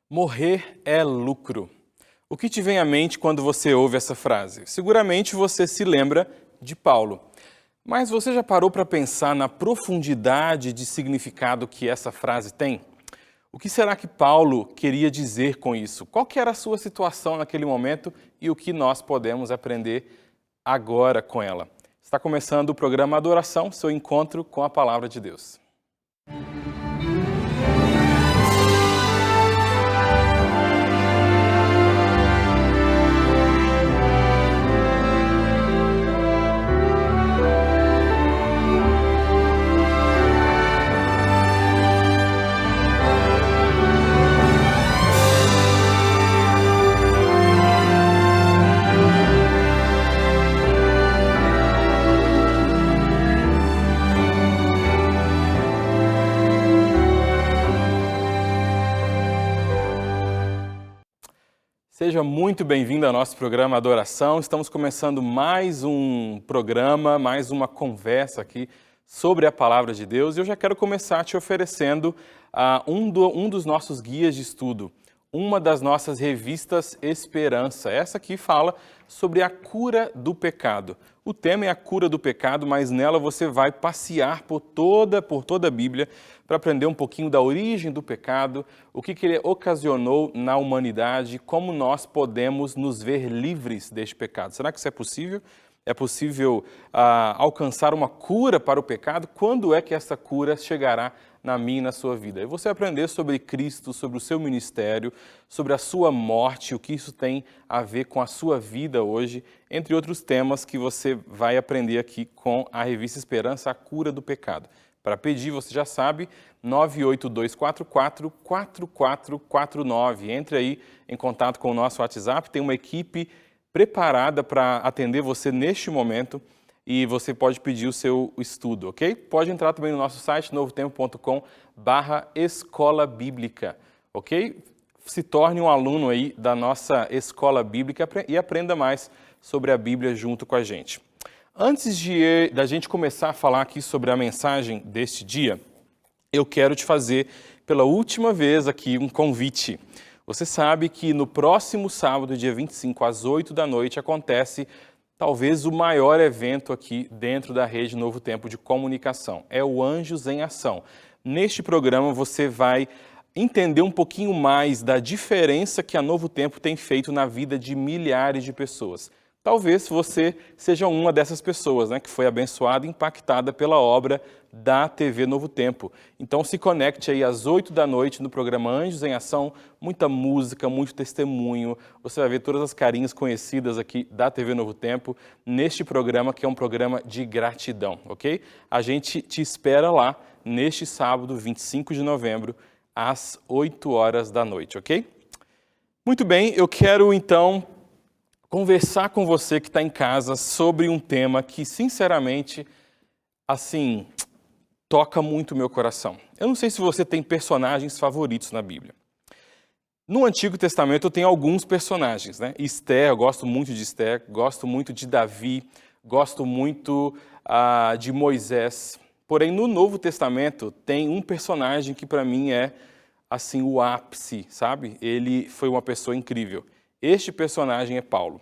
Morrer é lucro. O que te vem à mente quando você ouve essa frase? Seguramente você se lembra de Paulo. Mas você já parou para pensar na profundidade de significado que essa frase tem? O que será que Paulo queria dizer com isso? Qual que era a sua situação naquele momento e o que nós podemos aprender agora com ela? Está começando o programa Adoração, seu encontro com a Palavra de Deus. Seja muito bem-vindo ao nosso programa Adoração. Estamos começando mais um programa, mais uma conversa aqui sobre a Palavra de Deus. E eu já quero começar te oferecendo um dos nossos guias de estudo, uma das nossas revistas Esperança. Essa aqui fala sobre a cura do pecado. O tema é a cura do pecado, mas nela você vai passear por toda a Bíblia para aprender um pouquinho da origem do pecado, o que ele ocasionou na humanidade, como nós podemos nos ver livres deste pecado. Será que isso é possível? É possível alcançar uma cura para o pecado? Quando é que essa cura chegará na minha e na sua vida? E você aprender sobre Cristo, sobre o seu ministério, sobre a sua morte, o que isso tem a ver com a sua vida hoje, entre outros temas que você vai aprender aqui com a revista Esperança, a cura do pecado. Para pedir, você já sabe, 98244-4449. Entre aí em contato com o nosso WhatsApp, tem uma equipe preparada para atender você neste momento e você pode pedir o seu estudo, ok? Pode entrar também no nosso site, novotempo.com/escola bíblica, ok? Se torne um aluno aí da nossa escola bíblica e aprenda mais sobre a Bíblia junto com a gente. Antes da gente começar a falar aqui sobre a mensagem deste dia, eu quero te fazer pela última vez aqui um convite. Você sabe que no próximo sábado, dia 25, às 8 da noite, acontece talvez o maior evento aqui dentro da Rede Novo Tempo de Comunicação. É o Anjos em Ação. Neste programa você vai entender um pouquinho mais da diferença que a Novo Tempo tem feito na vida de milhares de pessoas. Talvez você seja uma dessas pessoas, né, que foi abençoada e impactada pela obra da TV Novo Tempo. Então se conecte aí às 8 da noite no programa Anjos em Ação, muita música, muito testemunho, você vai ver todas as carinhas conhecidas aqui da TV Novo Tempo neste programa que é um programa de gratidão, ok? A gente te espera lá neste sábado, 25 de novembro, às 8 horas da noite, ok? Muito bem, eu quero então conversar com você que está em casa sobre um tema que, sinceramente, assim, toca muito o meu coração. Eu não sei se você tem personagens favoritos na Bíblia. No Antigo Testamento eu tenho alguns personagens, né? Esther, eu gosto muito de Esther, gosto muito de Davi, gosto muito de Moisés. Porém, no Novo Testamento tem um personagem que para mim é, assim, o ápice, sabe? Ele foi uma pessoa incrível. Este personagem é Paulo.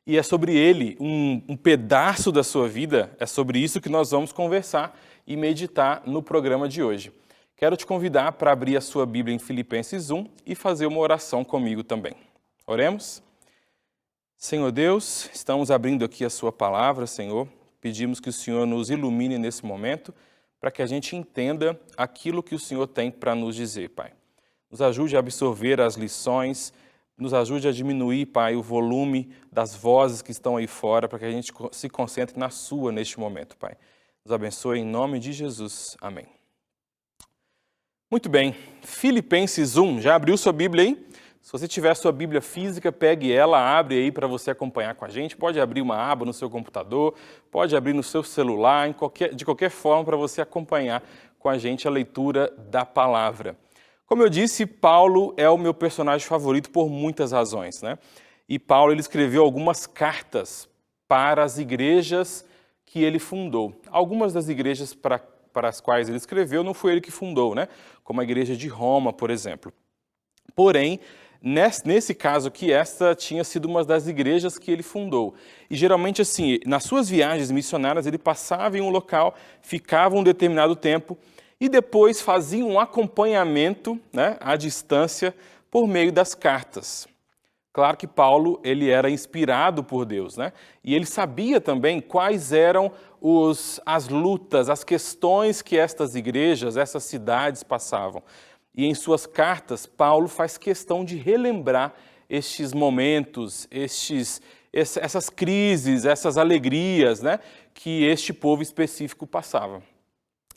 E é sobre ele, um pedaço da sua vida, é sobre isso que nós vamos conversar e meditar no programa de hoje. Quero te convidar para abrir a sua Bíblia em Filipenses 1 e fazer uma oração comigo também. Oremos? Senhor Deus, estamos abrindo aqui a sua palavra, Senhor. Pedimos que o Senhor nos ilumine nesse momento para que a gente entenda aquilo que o Senhor tem para nos dizer, Pai. Nos ajude a absorver as lições, nos ajude a diminuir, Pai, o volume das vozes que estão aí fora, para que a gente se concentre na sua neste momento, Pai. Nos abençoe em nome de Jesus. Amém. Muito bem, Filipenses 1, já abriu sua Bíblia aí? Se você tiver sua Bíblia física, pegue ela, abre aí para você acompanhar com a gente. Pode abrir uma aba no seu computador, pode abrir no seu celular, de qualquer forma para você acompanhar com a gente a leitura da palavra. Como eu disse, Paulo é o meu personagem favorito por muitas razões, né? E Paulo ele escreveu algumas cartas para as igrejas que ele fundou. Algumas das igrejas para as quais ele escreveu não foi ele que fundou, né? Como a igreja de Roma, por exemplo. Porém, nesse caso aqui, esta tinha sido uma das igrejas que ele fundou. E geralmente assim, nas suas viagens missionárias, ele passava em um local, ficava um determinado tempo e depois fazia um acompanhamento, né, à distância por meio das cartas. Claro que Paulo ele era inspirado por Deus, né? E ele sabia também quais eram as lutas, as questões que estas igrejas, essas cidades passavam. E em suas cartas, Paulo faz questão de relembrar estes momentos, essas crises, essas alegrias, né, que este povo específico passava.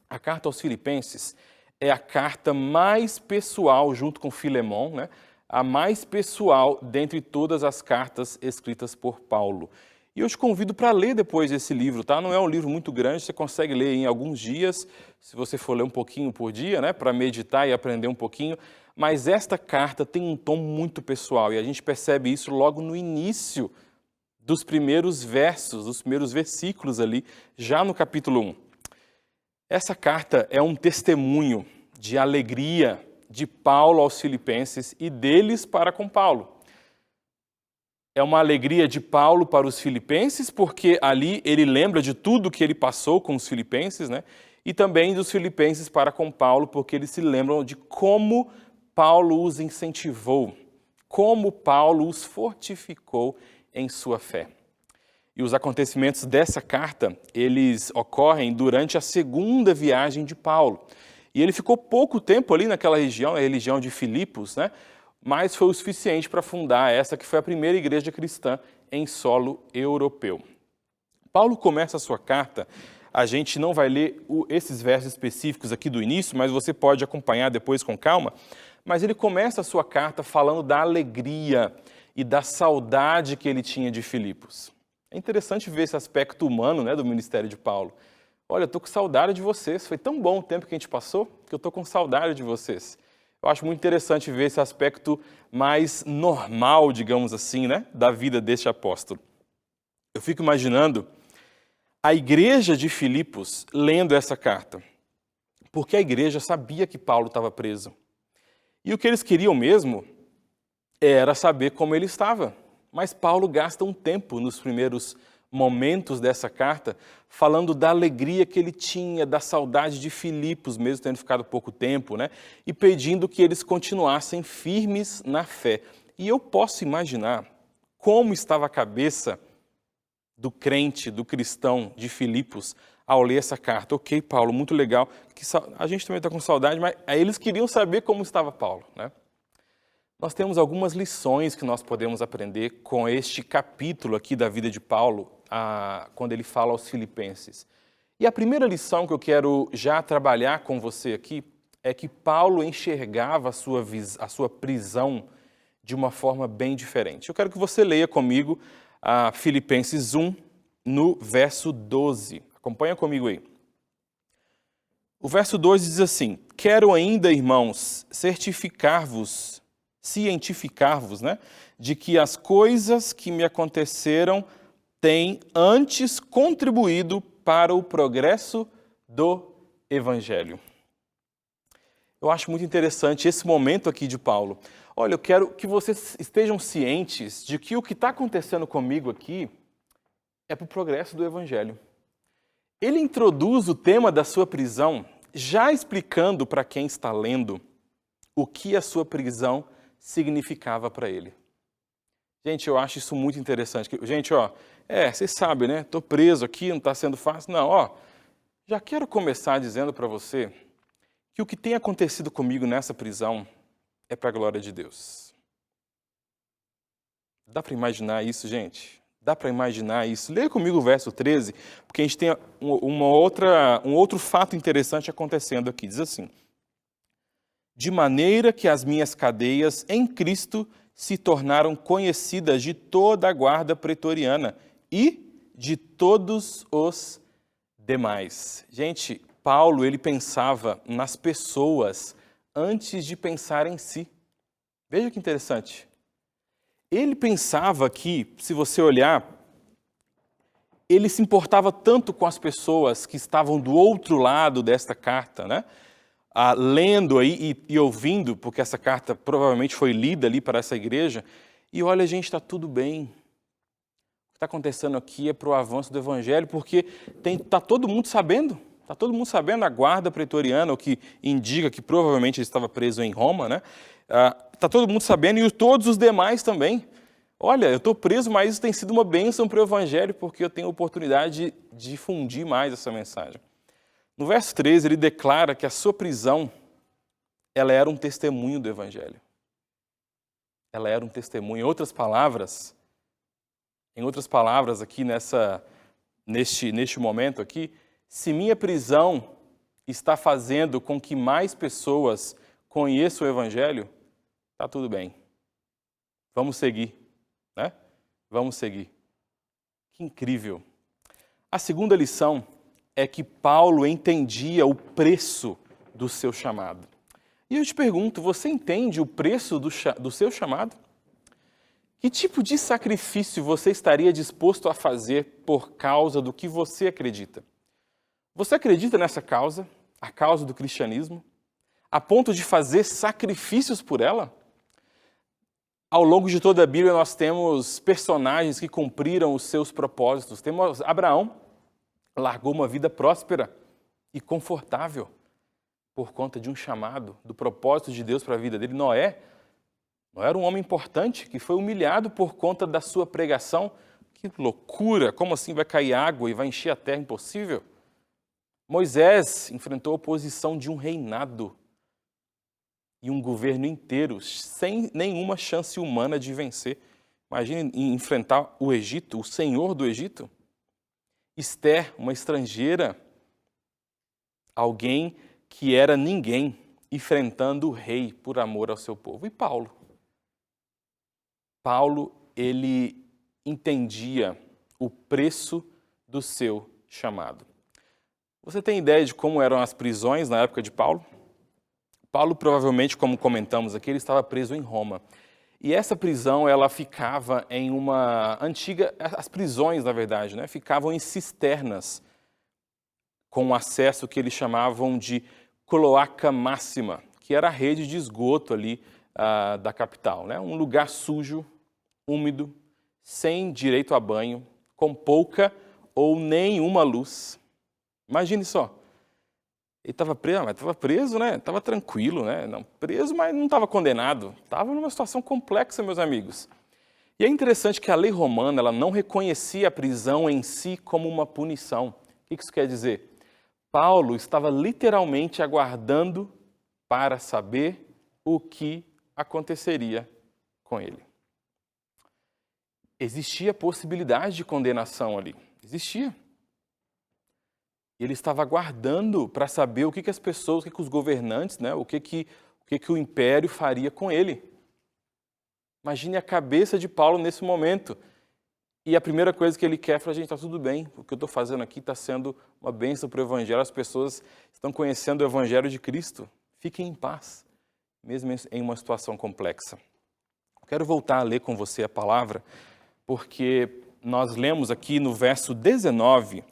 A carta aos Filipenses é a carta mais pessoal, junto com Filemão, né, a mais pessoal dentre todas as cartas escritas por Paulo. E eu te convido para ler depois esse livro, tá? Não é um livro muito grande, você consegue ler em alguns dias, se você for ler um pouquinho por dia, né, para meditar e aprender um pouquinho. Mas esta carta tem um tom muito pessoal e a gente percebe isso logo no início dos primeiros versos, dos primeiros versículos ali, já no capítulo 1. Essa carta é um testemunho de alegria de Paulo aos Filipenses e deles para com Paulo. É uma alegria de Paulo para os filipenses, porque ali ele lembra de tudo que ele passou com os filipenses, né? E também dos filipenses para com Paulo, porque eles se lembram de como Paulo os incentivou, como Paulo os fortificou em sua fé. E os acontecimentos dessa carta, eles ocorrem durante a segunda viagem de Paulo. E ele ficou pouco tempo ali naquela região, a região de Filipos, né? Mas foi o suficiente para fundar essa que foi a primeira igreja cristã em solo europeu. Paulo começa a sua carta, a gente não vai ler esses versos específicos aqui do início, mas você pode acompanhar depois com calma, mas ele começa a sua carta falando da alegria e da saudade que ele tinha de Filipos. É interessante ver esse aspecto humano, né, do ministério de Paulo. Olha, eu estou com saudade de vocês, foi tão bom o tempo que a gente passou que eu estou com saudade de vocês. Eu acho muito interessante ver esse aspecto mais normal, digamos assim, né, da vida deste apóstolo. Eu fico imaginando a igreja de Filipos lendo essa carta, porque a igreja sabia que Paulo estava preso. E o que eles queriam mesmo era saber como ele estava. Mas Paulo gasta um tempo nos primeiros momentos dessa carta falando da alegria que ele tinha, da saudade de Filipos, mesmo tendo ficado pouco tempo, né? E pedindo que eles continuassem firmes na fé. E eu posso imaginar como estava a cabeça do crente, do cristão de Filipos, ao ler essa carta. Ok, Paulo, muito legal. A gente também está com saudade, mas aí eles queriam saber como estava Paulo, né? Nós temos algumas lições que nós podemos aprender com este capítulo aqui da vida de Paulo, quando ele fala aos Filipenses. E a primeira lição que eu quero já trabalhar com você aqui é que Paulo enxergava a sua prisão de uma forma bem diferente. Eu quero que você leia comigo Filipenses 1, no verso 12. Acompanha comigo aí. O verso 12 diz assim: quero ainda, irmãos, cientificar-vos, né, de que as coisas que me aconteceram têm antes contribuído para o progresso do Evangelho. Eu acho muito interessante esse momento aqui de Paulo. Olha, eu quero que vocês estejam cientes de que o que está acontecendo comigo aqui é para o progresso do Evangelho. Ele introduz o tema da sua prisão, já explicando para quem está lendo o que a sua prisão significava para ele. Gente, eu acho isso muito interessante. Gente, vocês sabem, né? Estou preso aqui, não está sendo fácil. Não, já quero começar dizendo para você que o que tem acontecido comigo nessa prisão é para a glória de Deus. Dá para imaginar isso, gente? Dá para imaginar isso? Leia comigo o verso 13, porque a gente tem um outro fato interessante acontecendo aqui. Diz assim: de maneira que as minhas cadeias em Cristo se tornaram conhecidas de toda a guarda pretoriana e de todos os demais. Gente, Paulo, ele pensava nas pessoas antes de pensar em si. Veja que interessante. Ele pensava que, se você olhar, ele se importava tanto com as pessoas que estavam do outro lado desta carta, né? lendo aí e ouvindo, porque essa carta provavelmente foi lida ali para essa igreja, e olha, gente, está tudo bem. O que está acontecendo aqui é para o avanço do evangelho, porque está todo mundo sabendo. Está todo mundo sabendo, a guarda pretoriana, o que indica que provavelmente ele estava preso em Roma, né? Está todo mundo sabendo e todos os demais também. Olha, eu estou preso, mas isso tem sido uma bênção para o evangelho, porque eu tenho a oportunidade de difundir mais essa mensagem. No verso 13, ele declara que a sua prisão, ela era um testemunho do evangelho. Ela era um testemunho. Em outras palavras aqui neste momento aqui, se minha prisão está fazendo com que mais pessoas conheçam o evangelho, está tudo bem. Vamos seguir, né? Vamos seguir. Que incrível. A segunda lição é que Paulo entendia o preço do seu chamado. E eu te pergunto, você entende o preço do seu chamado? Que tipo de sacrifício você estaria disposto a fazer por causa do que você acredita? Você acredita nessa causa, a causa do cristianismo, a ponto de fazer sacrifícios por ela? Ao longo de toda a Bíblia nós temos personagens que cumpriram os seus propósitos. Temos Abraão, largou uma vida próspera e confortável por conta de um chamado, do propósito de Deus para a vida dele. Noé era um homem importante que foi humilhado por conta da sua pregação. Que loucura! Como assim vai cair água e vai encher a terra? Impossível. Moisés enfrentou a oposição de um reinado e um governo inteiro, sem nenhuma chance humana de vencer. Imagine enfrentar o Egito, o senhor do Egito. Esther, uma estrangeira, alguém que era ninguém, enfrentando o rei por amor ao seu povo. E Paulo? Paulo, ele entendia o preço do seu chamado. Você tem ideia de como eram as prisões na época de Paulo? Paulo, provavelmente, como comentamos aqui, ele estava preso em Roma. E essa prisão, ela ficava em uma antiga... As prisões, na verdade, né, ficavam em cisternas, com acesso que eles chamavam de cloaca máxima, que era a rede de esgoto ali da capital. Né? Um lugar sujo, úmido, sem direito a banho, com pouca ou nenhuma luz. Imagine só. Ele estava preso, mas estava preso, né? Estava tranquilo, né? Não, preso, mas não estava condenado. Estava numa situação complexa, meus amigos. E é interessante que a lei romana ela não reconhecia a prisão em si como uma punição. O que isso quer dizer? Paulo estava literalmente aguardando para saber o que aconteceria com ele. Existia possibilidade de condenação ali. Existia. Ele estava aguardando para saber o que as pessoas, o que os governantes, né, o que o império faria com ele. Imagine a cabeça de Paulo nesse momento. E a primeira coisa que ele quer é falar, gente, está tudo bem, o que eu estou fazendo aqui está sendo uma bênção para o Evangelho, as pessoas estão conhecendo o Evangelho de Cristo. Fiquem em paz, mesmo em uma situação complexa. Quero voltar a ler com você a palavra, porque nós lemos aqui no verso 19,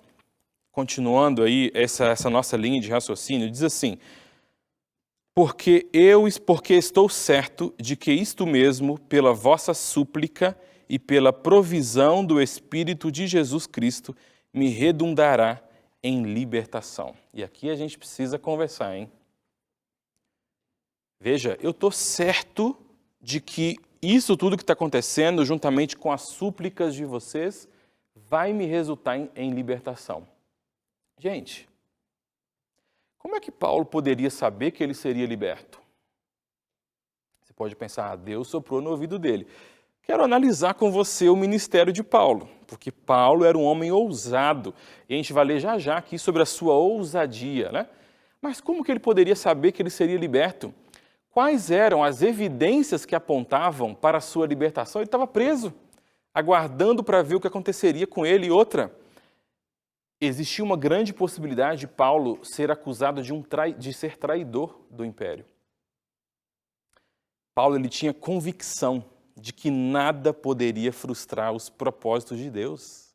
continuando aí essa nossa linha de raciocínio, diz assim: porque estou certo de que isto mesmo, pela vossa súplica e pela provisão do Espírito de Jesus Cristo, me redundará em libertação. E aqui a gente precisa conversar, hein? Veja, eu estou certo de que isso tudo que está acontecendo, juntamente com as súplicas de vocês, vai me resultar em libertação. Gente, como é que Paulo poderia saber que ele seria liberto? Você pode pensar, Deus soprou no ouvido dele. Quero analisar com você o ministério de Paulo, porque Paulo era um homem ousado, e a gente vai ler já aqui sobre a sua ousadia, né? Mas como que ele poderia saber que ele seria liberto? Quais eram as evidências que apontavam para a sua libertação? Ele estava preso, aguardando para ver o que aconteceria com ele. E outra, existia uma grande possibilidade de Paulo ser acusado de ser traidor do império. Paulo ele tinha convicção de que nada poderia frustrar os propósitos de Deus.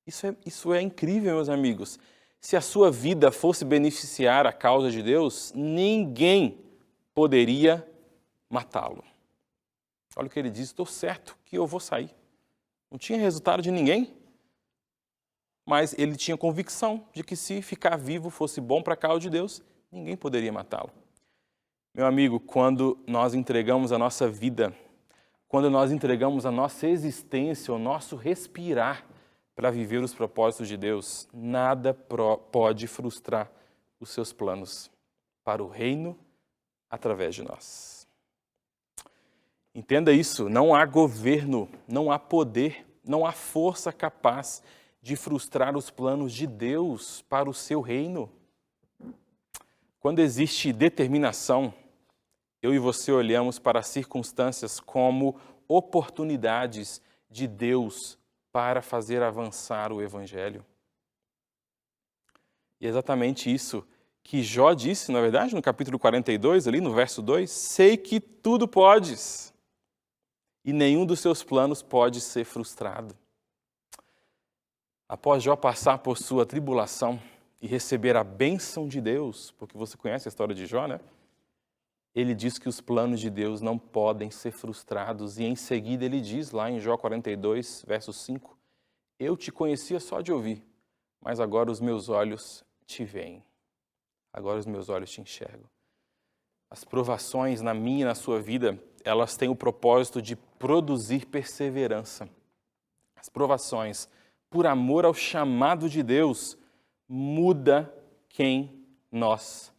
Isso é incrível, meus amigos. se a sua vida fosse beneficiar a causa de Deus, ninguém poderia matá-lo. Olha o que ele diz: estou certo que eu vou sair. Não tinha resultado de ninguém, mas ele tinha convicção de que se ficar vivo fosse bom para a causa de Deus, ninguém poderia matá-lo. Meu amigo, quando nós entregamos a nossa vida, quando nós entregamos a nossa existência, o nosso respirar para viver os propósitos de Deus, nada pode frustrar os seus planos para o reino através de nós. Entenda isso, não há governo, não há poder, não há força capaz de frustrar os planos de Deus para o seu reino. Quando existe determinação, eu e você olhamos para as circunstâncias como oportunidades de Deus para fazer avançar o Evangelho. E é exatamente isso que Jó disse, na verdade, no capítulo 42, ali no verso 2, sei que tudo podes, e nenhum dos seus planos pode ser frustrado. Após Jó passar por sua tribulação e receber a bênção de Deus, porque você conhece a história de Jó, né? Ele diz que os planos de Deus não podem ser frustrados, e em seguida ele diz lá em Jó 42, verso 5, eu te conhecia só de ouvir, mas agora os meus olhos te veem. Agora os meus olhos te enxergam. As provações na minha e na sua vida, elas têm o propósito de produzir perseverança. As provações, por amor ao chamado de Deus, muda quem nós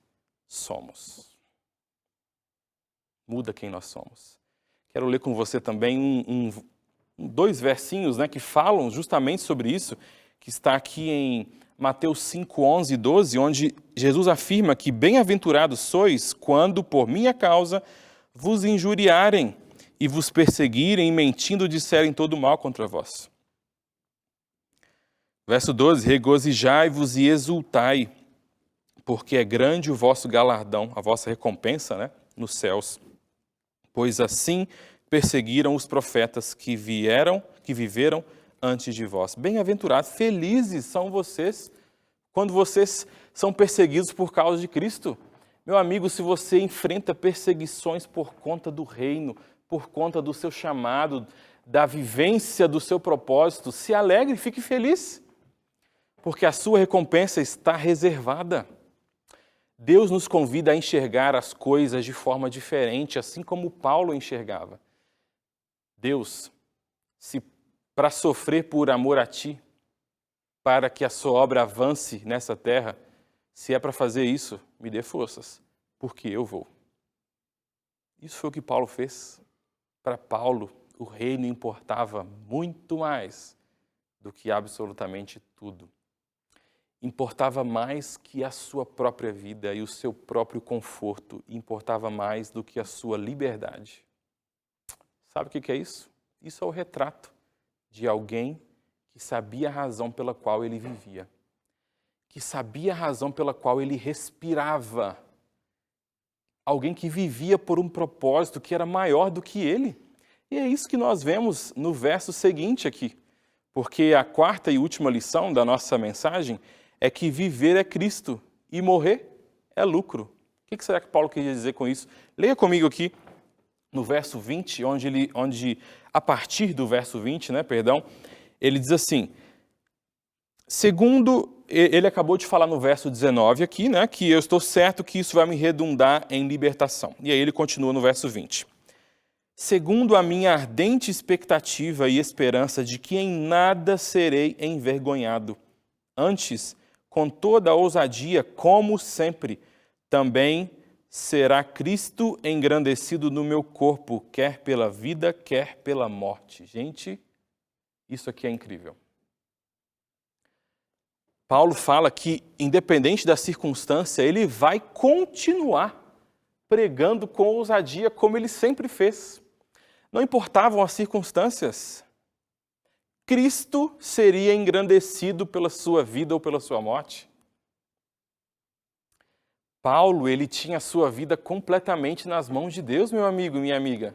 somos. Muda quem nós somos. Quero ler com você também dois versinhos, né, que falam justamente sobre isso, que está aqui em Mateus 5, 11 e 12, onde Jesus afirma que bem-aventurados sois quando, por minha causa, vos injuriarem e vos perseguirem e mentindo disserem todo mal contra vós. Verso 12, regozijai-vos e exultai, porque é grande o vosso galardão, a vossa recompensa, né, nos céus. Pois assim perseguiram os profetas que viveram antes de vós. Bem-aventurados, felizes são vocês quando vocês são perseguidos por causa de Cristo. Meu amigo, se você enfrenta perseguições por conta do reino, por conta do seu chamado, da vivência do seu propósito, se alegre, fique feliz, porque a sua recompensa está reservada. Deus nos convida a enxergar as coisas de forma diferente, assim como Paulo enxergava. Deus, se para sofrer por amor a ti, para que a sua obra avance nessa terra, se é para fazer isso, me dê forças, porque eu vou. Isso foi o que Paulo fez. Para Paulo, o reino importava muito mais do que absolutamente tudo. Importava mais que a sua própria vida e o seu próprio conforto, importava mais do que a sua liberdade. Sabe o que é isso? Isso é o retrato de alguém que sabia a razão pela qual ele vivia, que sabia a razão pela qual ele respirava, alguém que vivia por um propósito que era maior do que ele. E é isso que nós vemos no verso seguinte aqui, porque a quarta e última lição da nossa mensagem é que viver é Cristo e morrer é lucro. O que será que Paulo queria dizer com isso? Leia comigo aqui no verso 20, onde a partir do verso 20, ele diz assim, segundo, ele acabou de falar no verso 19 aqui, que eu estou certo que isso vai me redundar em libertação. E aí ele continua no verso 20. Segundo a minha ardente expectativa e esperança de que em nada serei envergonhado, antes, com toda a ousadia, como sempre, também será Cristo engrandecido no meu corpo, quer pela vida, quer pela morte. Gente, isso aqui é incrível. Paulo fala que, independente da circunstância, ele vai continuar pregando com ousadia, como ele sempre fez. Não importavam as circunstâncias. Cristo seria engrandecido pela sua vida ou pela sua morte. Paulo, ele tinha a sua vida completamente nas mãos de Deus, meu amigo e minha amiga.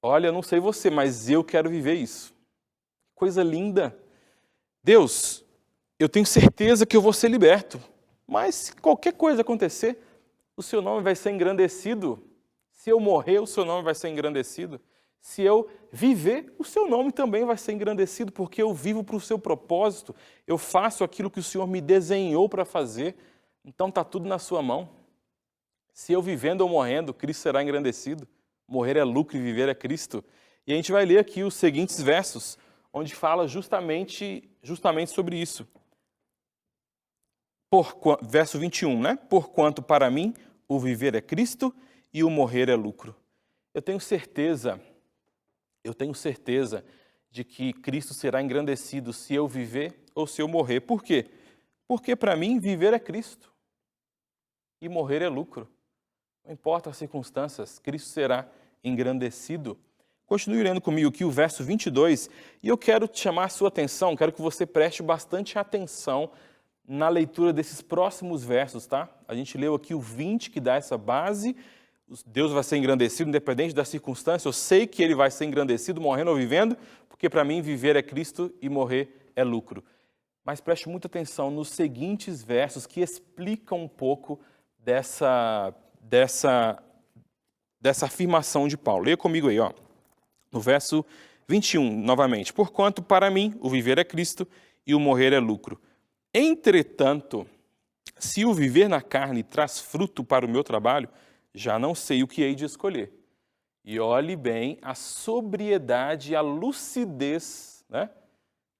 Olha, eu não sei você, mas eu quero viver isso. Coisa linda. Deus, eu tenho certeza que eu vou ser liberto. Mas se qualquer coisa acontecer, o seu nome vai ser engrandecido. Se eu morrer, o seu nome vai ser engrandecido. Se eu viver, o seu nome também vai ser engrandecido, porque eu vivo para o seu propósito, eu faço aquilo que o Senhor me desenhou para fazer, então está tudo na sua mão. Se eu vivendo ou morrendo, Cristo será engrandecido. Morrer é lucro e viver é Cristo. E a gente vai ler aqui os seguintes versos, onde fala justamente sobre isso. Verso 21, né? Porquanto para mim o viver é Cristo e o morrer é lucro. Eu tenho certeza de que Cristo será engrandecido se eu viver ou se eu morrer. Por quê? Porque para mim viver é Cristo e morrer é lucro. Não importa as circunstâncias, Cristo será engrandecido. Continue lendo comigo aqui o verso 22, e eu quero te chamar a sua atenção, quero que você preste bastante atenção na leitura desses próximos versos, tá? A gente leu aqui o 20, que dá essa base. Deus vai ser engrandecido independente da circunstância. Eu sei que Ele vai ser engrandecido morrendo ou vivendo, porque para mim viver é Cristo e morrer é lucro. Mas preste muita atenção nos seguintes versos que explicam um pouco dessa afirmação de Paulo. Leia comigo aí, ó. No verso 21, novamente. Porquanto para mim o viver é Cristo e o morrer é lucro. Entretanto, se o viver na carne traz fruto para o meu trabalho, já não sei o que hei de escolher. E olhe bem a sobriedade, a lucidez, né?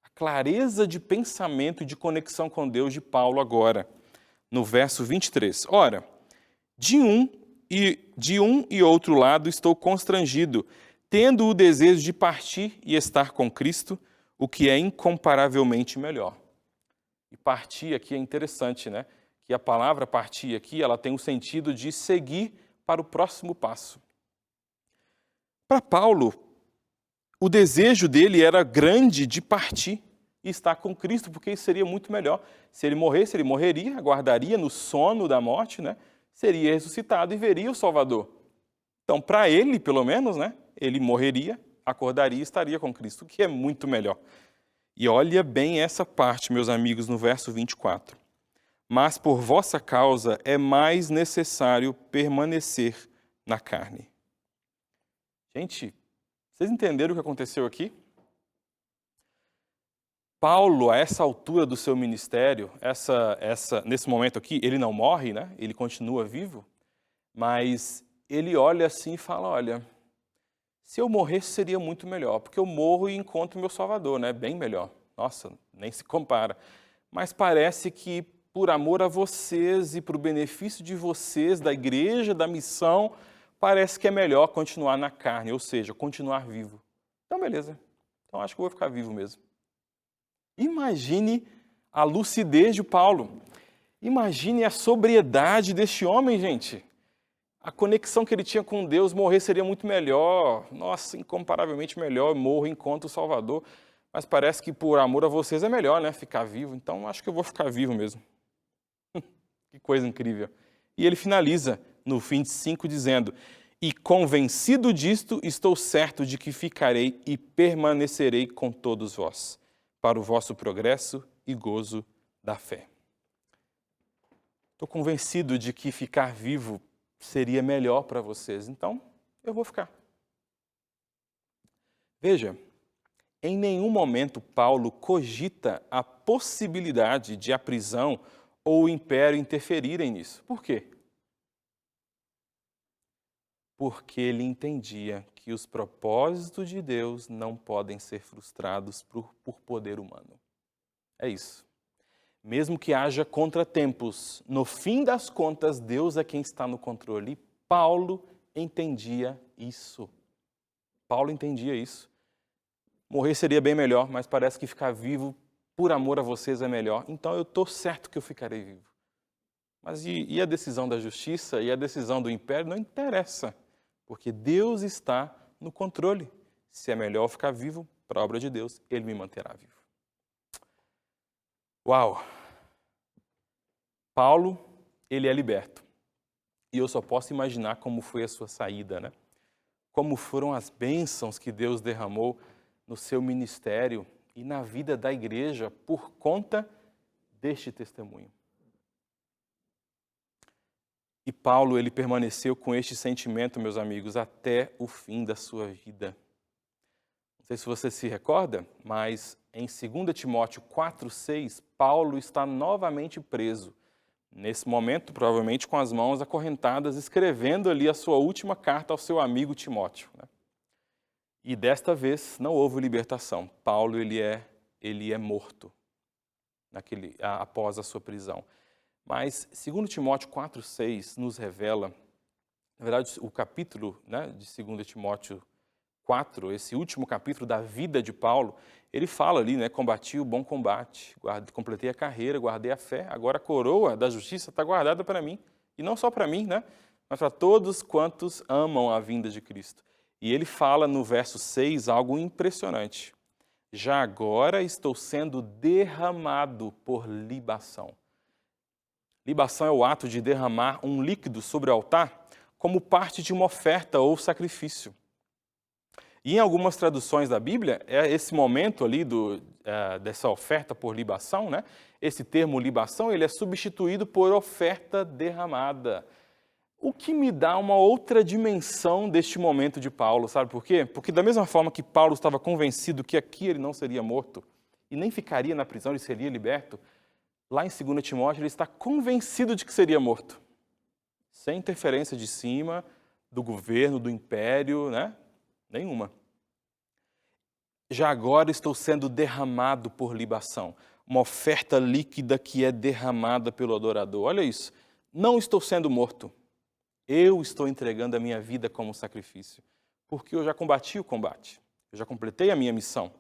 A clareza de pensamento e de conexão com Deus de Paulo agora, no verso 23. Ora, de um e outro lado estou constrangido, tendo o desejo de partir e estar com Cristo, o que é incomparavelmente melhor. E partir aqui é interessante, né? Que a palavra partir aqui, ela tem o sentido de seguir para o próximo passo. Para Paulo, o desejo dele era grande de partir e estar com Cristo, porque isso seria muito melhor. Se ele morresse, ele morreria, aguardaria no sono da morte, né? Seria ressuscitado e veria o Salvador. Então, para ele, pelo menos, né? Ele morreria, acordaria e estaria com Cristo, o que é muito melhor. E olha bem essa parte, meus amigos, no verso 24. Mas por vossa causa é mais necessário permanecer na carne. Gente, vocês entenderam o que aconteceu aqui? Paulo, a essa altura do seu ministério, nesse momento aqui, ele não morre, né? Ele continua vivo, mas ele olha assim e fala, olha, se eu morresse seria muito melhor, porque eu morro e encontro meu Salvador, né? Bem melhor. Nossa, nem se compara. Mas parece que por amor a vocês e para o benefício de vocês, da igreja, da missão, parece que é melhor continuar na carne, ou seja, continuar vivo. Então, beleza. Então, acho que eu vou ficar vivo mesmo. Imagine a lucidez de Paulo. Imagine a sobriedade deste homem, gente. A conexão que ele tinha com Deus, morrer seria muito melhor. Nossa, incomparavelmente melhor. Morro, encontro o Salvador. Mas parece que por amor a vocês é melhor, né? Ficar vivo. Então, acho que eu vou ficar vivo mesmo. Que coisa incrível. E ele finaliza no 25 dizendo, e convencido disto, estou certo de que ficarei e permanecerei com todos vós, para o vosso progresso e gozo da fé. Estou convencido de que ficar vivo seria melhor para vocês, então eu vou ficar. Veja, em nenhum momento Paulo cogita a possibilidade de a prisão ou o império interferirem nisso. Por quê? Porque ele entendia que os propósitos de Deus não podem ser frustrados por poder humano. É isso. Mesmo que haja contratempos, no fim das contas, Deus é quem está no controle. E Paulo entendia isso. Paulo entendia isso. Morrer seria bem melhor, mas parece que ficar vivo por amor a vocês é melhor. Então eu estou certo que eu ficarei vivo. Mas e a decisão da justiça e a decisão do império não interessa, porque Deus está no controle. Se é melhor ficar vivo, para a obra de Deus, Ele me manterá vivo. Uau! Paulo, ele é liberto. E eu só posso imaginar como foi a sua saída, né? Como foram as bênçãos que Deus derramou no seu ministério e na vida da igreja por conta deste testemunho. E Paulo, ele permaneceu com este sentimento, meus amigos, até o fim da sua vida. Não sei se você se recorda, mas em 2 Timóteo 4,6, Paulo está novamente preso. Nesse momento, provavelmente com as mãos acorrentadas, escrevendo ali a sua última carta ao seu amigo Timóteo, né? E desta vez não houve libertação. Paulo ele é morto após a sua prisão. Mas 2 Timóteo 4,6 nos revela, na verdade, o capítulo, né, de 2 Timóteo 4, esse último capítulo da vida de Paulo, ele fala ali, né, combati o bom combate, completei a carreira, guardei a fé, agora a coroa da justiça está guardada para mim, e não só para mim, né, mas para todos quantos amam a vinda de Cristo. E ele fala no verso 6 algo impressionante. Já agora estou sendo derramado por libação. Libação é o ato de derramar um líquido sobre o altar como parte de uma oferta ou sacrifício. E em algumas traduções da Bíblia, é esse momento ali dessa oferta por libação, né? Esse termo libação, ele é substituído por oferta derramada. O que me dá uma outra dimensão deste momento de Paulo, sabe por quê? Porque da mesma forma que Paulo estava convencido que aqui ele não seria morto e nem ficaria na prisão, ele seria liberto, lá em 2 Timóteo ele está convencido de que seria morto. Sem interferência de cima, do governo, do império, né? Nenhuma. Já agora estou sendo derramado por libação. Uma oferta líquida que é derramada pelo adorador. Olha isso. Não estou sendo morto. Eu estou entregando a minha vida como sacrifício. Porque eu já combati o combate. Eu já completei a minha missão.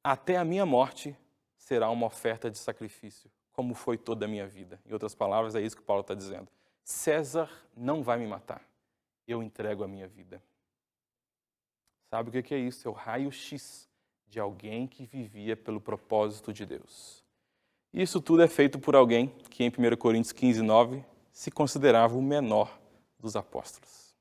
Até a minha morte será uma oferta de sacrifício, como foi toda a minha vida. Em outras palavras, é isso que Paulo está dizendo. César não vai me matar. Eu entrego a minha vida. Sabe o que é isso? É o raio-x de alguém que vivia pelo propósito de Deus. Isso tudo é feito por alguém que em 1 Coríntios 15:9 se considerava o menor dos apóstolos.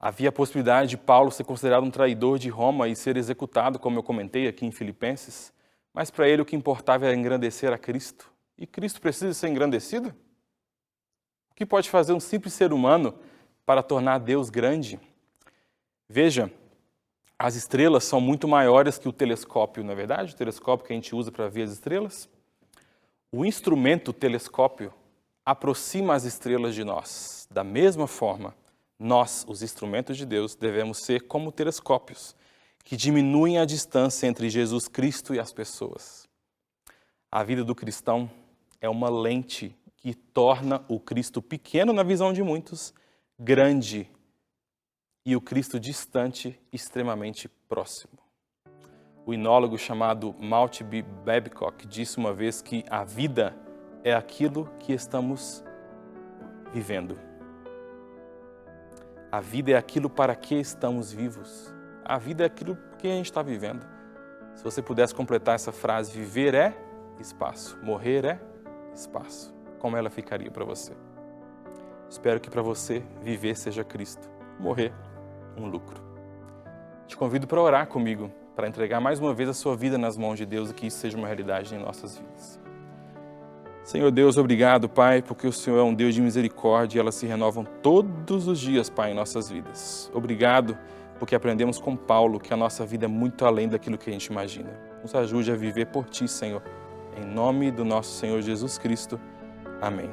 Havia a possibilidade de Paulo ser considerado um traidor de Roma e ser executado, como eu comentei aqui em Filipenses, mas para ele o que importava era engrandecer a Cristo. E Cristo precisa ser engrandecido? O que pode fazer um simples ser humano para tornar Deus grande? Veja, as estrelas são muito maiores que o telescópio, não é verdade? O telescópio que a gente usa para ver as estrelas. O instrumento telescópio aproxima as estrelas de nós. Da mesma forma, nós, os instrumentos de Deus, devemos ser como telescópios, que diminuem a distância entre Jesus Cristo e as pessoas. A vida do cristão é uma lente que torna o Cristo pequeno na visão de muitos, grande, e o Cristo distante, extremamente próximo. O enólogo chamado Maltby Babcock disse uma vez que a vida é aquilo que estamos vivendo. A vida é aquilo para que estamos vivos. A vida é aquilo que a gente está vivendo. Se você pudesse completar essa frase, viver é espaço, morrer é espaço. Como ela ficaria para você? Espero que para você viver seja Cristo, morrer um lucro. Te convido para orar comigo, para entregar mais uma vez a sua vida nas mãos de Deus e que isso seja uma realidade em nossas vidas. Senhor Deus, obrigado, Pai, porque o Senhor é um Deus de misericórdia e elas se renovam todos os dias, Pai, em nossas vidas. Obrigado, porque aprendemos com Paulo que a nossa vida é muito além daquilo que a gente imagina. Nos ajude a viver por Ti, Senhor. Em nome do nosso Senhor Jesus Cristo. Amém.